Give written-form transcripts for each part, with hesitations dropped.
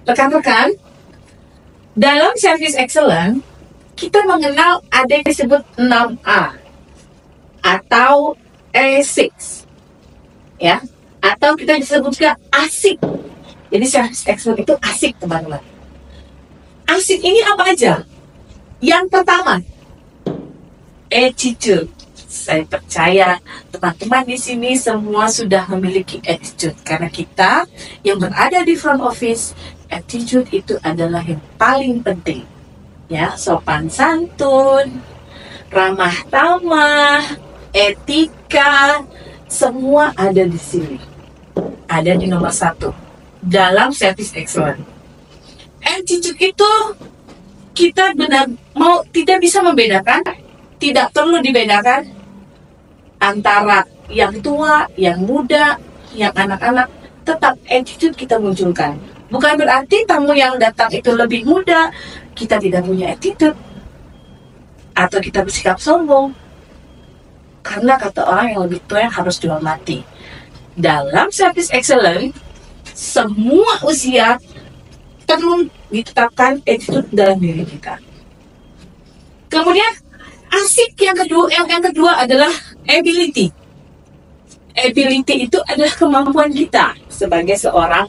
Rekan-rekan, dalam service excellence, kita mengenal ada yang disebut 6A atau A6, ya, atau kita disebut juga asik. Jadi service excellence itu asik, teman-teman. Asik ini apa aja? Yang pertama, attitude. Saya percaya teman-teman di sini semua sudah memiliki attitude, karena kita yang berada di front office, attitude itu adalah yang paling penting. Ya, sopan santun, ramah tamah, etika, semua ada di sini. Ada di nomor 1 dalam service excellence. Attitude itu kita tidak bisa membedakan, tidak perlu dibedakan antara yang tua, yang muda, yang anak-anak. Tetap attitude kita munculkan. Bukan berarti tamu yang datang itu lebih muda, kita tidak punya attitude atau kita bersikap sombong. Karena kata orang yang lebih tua yang harus dihormati. Dalam service excellence, semua usia perlu ditetapkan attitude dalam diri kita. Kemudian asik yang kedua adalah ability. Ability itu adalah kemampuan kita sebagai seorang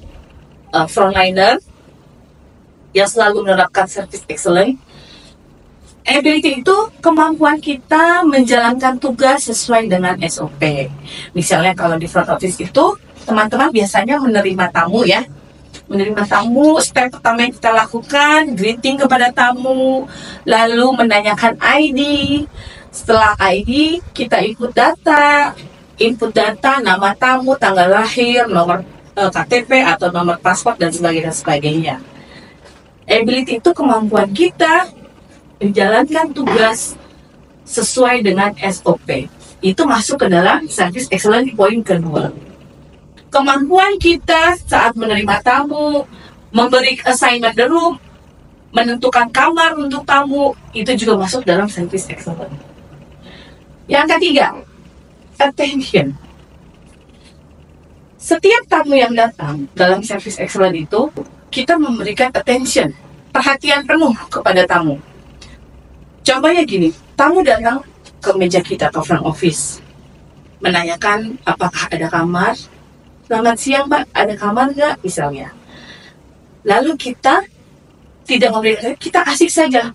frontliner yang selalu menerapkan service excellence. Ability itu kemampuan kita menjalankan tugas sesuai dengan SOP. Misalnya kalau di front office itu, teman-teman biasanya menerima tamu, ya. Menerima tamu, step pertama yang kita lakukan, greeting kepada tamu, lalu menanyakan ID. Setelah ID, kita input data, nama tamu, tanggal lahir, nomor KTP atau nomor paspor, dan sebagainya. Ability itu kemampuan kita menjalankan tugas sesuai dengan SOP. Itu masuk ke dalam service excellence poin kedua. Kemampuan kita saat menerima tamu, memberi assignment the room, menentukan kamar untuk tamu, itu juga masuk dalam service excellence. Yang ketiga, attention. Setiap tamu yang datang dalam service excellence itu, kita memberikan attention, perhatian penuh kepada tamu. Contohnya gini, tamu datang ke meja kita atau front office, menanyakan apakah ada kamar. Selamat siang, Pak, ada kamar nggak? Misalnya. Lalu kita tidak memberikan, kita asik saja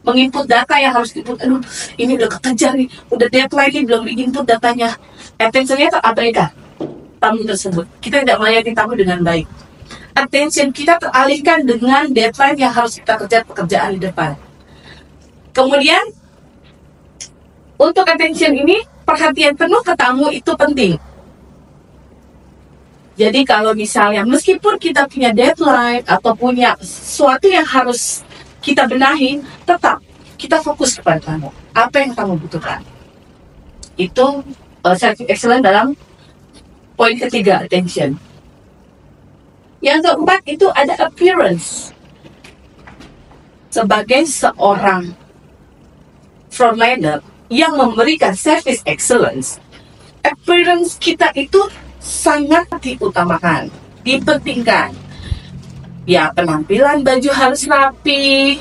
menginput data yang harus diinput. Aduh, ini udah kekejar nih, udah deadline nih, belum diinput datanya. Attention-nya terabaikan tamu tersebut. Kita tidak melayani tamu dengan baik. Attention kita teralihkan dengan deadline yang harus kita kerjakan pekerjaan di depan. Kemudian, untuk attention ini, perhatian penuh ke tamu itu penting. Jadi kalau misalnya, meskipun kita punya deadline atau punya sesuatu yang harus kita benahi, tetap kita fokus kepada tamu. Apa yang tamu butuhkan. Itu service excellence dalam poin ketiga, attention. Yang keempat itu ada appearance. Sebagai seorang frontliner yang memberikan service excellence, appearance kita itu sangat diutamakan, dipentingkan. Ya, penampilan baju harus rapi,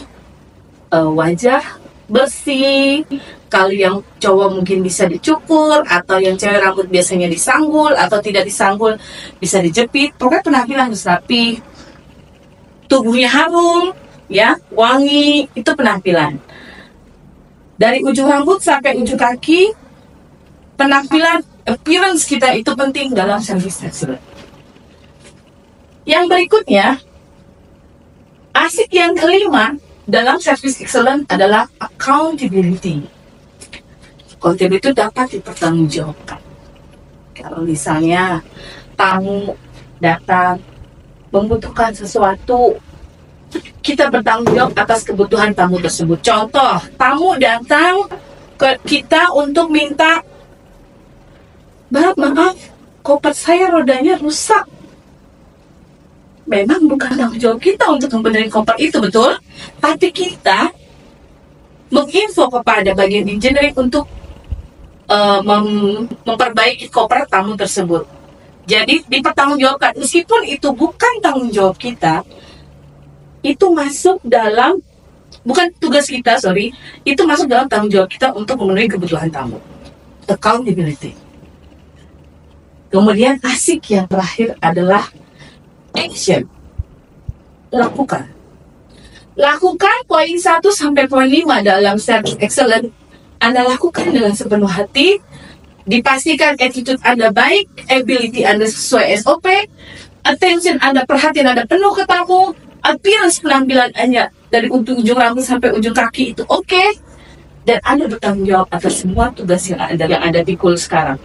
wajah bersih. Kalau yang cowok mungkin bisa dicukur, atau yang cewek rambut biasanya disanggul, atau tidak disanggul bisa dijepit. Pokoknya penampilan harus rapi, tubuhnya harum, ya, wangi, itu penampilan. Dari ujung rambut sampai ujung kaki, penampilan appearance kita itu penting dalam service excellence. Yang berikutnya, asik yang kelima dalam service excellence adalah accountability. Accountability itu dapat dipertanggungjawabkan. Kalau misalnya tamu datang membutuhkan sesuatu, kita bertanggung jawab atas kebutuhan tamu tersebut. Contoh, tamu datang ke kita untuk minta, maaf, koper saya rodanya rusak. Memang bukan tanggung jawab kita untuk membenerin koper itu, betul? Tapi kita menginfo kepada bagian engineering untuk memperbaiki koper tamu tersebut. Jadi dipertanggungjawabkan, meskipun itu bukan tanggung jawab kita, itu masuk dalam, bukan tugas kita, sorry, itu masuk dalam tanggung jawab kita untuk memenuhi kebutuhan tamu. Accountability. Kemudian asik yang terakhir adalah action. Lakukan. Lakukan poin 1 sampai poin 5 dalam Service Excellence. Anda lakukan dengan sepenuh hati, dipastikan attitude Anda baik, ability Anda sesuai SOP, attention Anda, perhatian Anda penuh ke tamu, appearance penampilan Anda dari ujung rambut sampai ujung kaki itu oke, dan Anda bertanggung jawab atas semua tugas yang ada pikul sekarang.